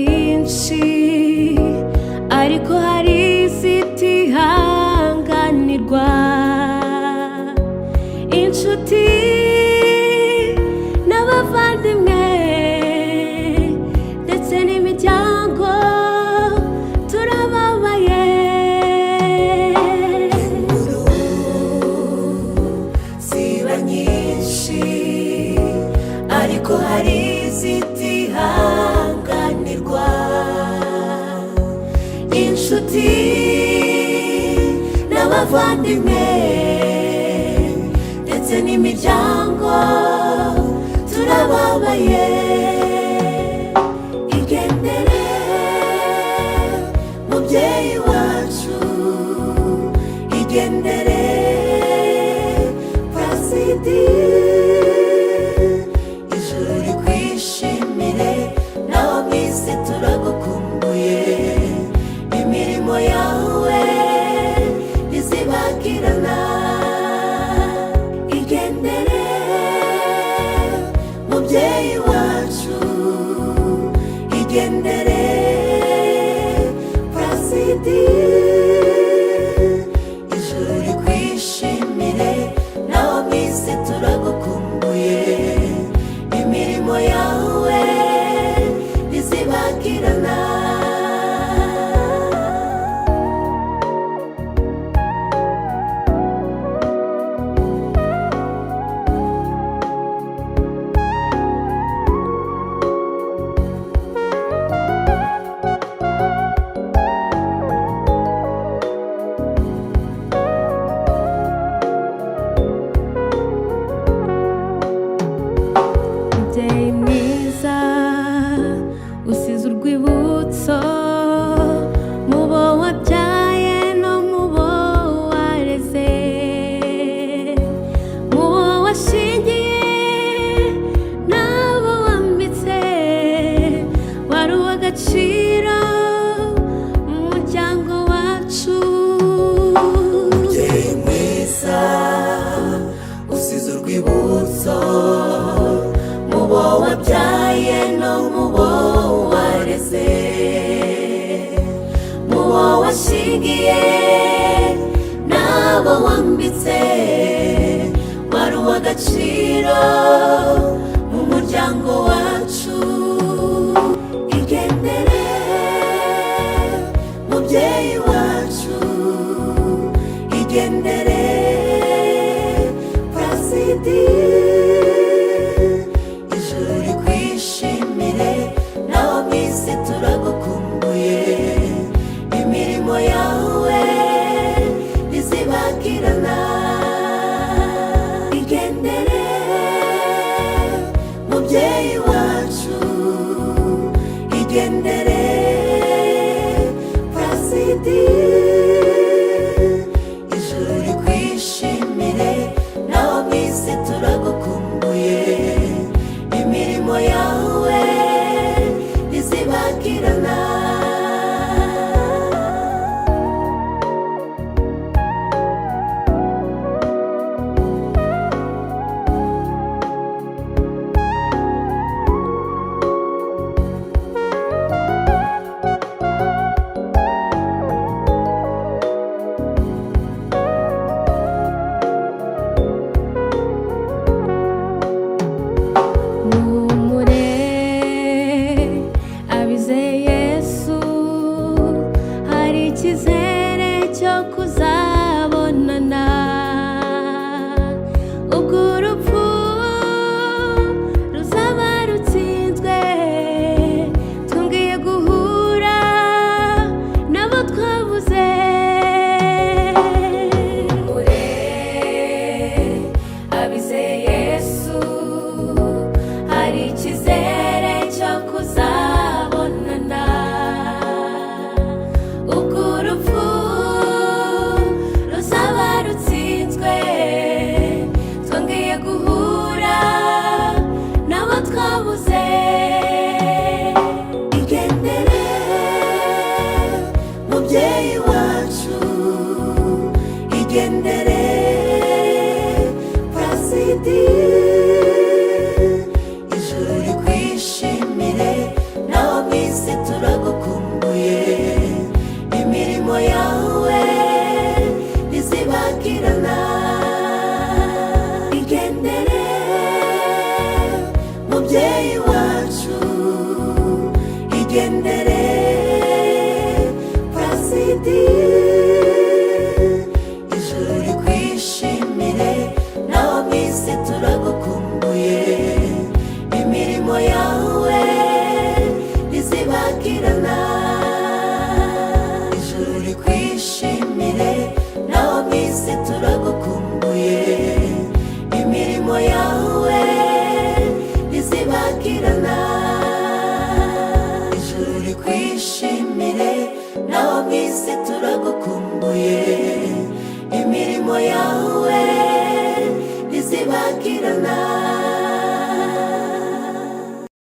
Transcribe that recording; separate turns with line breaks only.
nyinshi ariko hari izitihanganirwa, inshuti n'abavandimwe ndetse n'imiryango turababaye.
inkuru ziba nyinshi ariko hari izitihanganirwa, inshuti n'abavandimwe ndetse n'imiryango turababaye. Igendere mubyeyi wacu, igendere Placide, ijuru rikwishimire naho mu isi turagukumbuye, imirimo yawe ntizibagirana. Igendere mubyeyi wacu, igendere Placide, ijuru rikwishimire naho mu isi turagukumbuye, imirimo yawe ntizibagirana.
Mubyeyi mwiza usize urwibutso mu bo wabyaye no mu bo wareze, mu bo washingiye n'abo wambitse, wari uw'agaciro mu muryango wacu.
Mubyeyi mwiza usize urwibutso mu bo wabyaye no mu bo wareze, mu bo washingiye n'abo wambitse, wari uw'agaciro mu muryango wacu. Igendere mubyeyi wacu, igendere Placide, ijuru rikwishimire naho mu isi turagukumbuye, imirimo yawe ntizibagirana. Igendere mubyeyi wacu, igendere Placide, ijuru rikwishimire naho mu isi turagukumbuye, imirimo yawe ntizibagirana.
Muhumure abizeye Yesu
isi turagukumbuye, imirimo yawe ntizibagirana. Igendere mubyeyi wacu, igendere Placide, ijuru rikwishimire, naho mu isi turagukumbuye, imirimo yawe ntizibagirana. Ijuru rikwishimire, naho mu isi turagukumbuye, imirimo yawe ntizibagirana. Ijuru rikwishimire, naho mu isi turagukumbuye.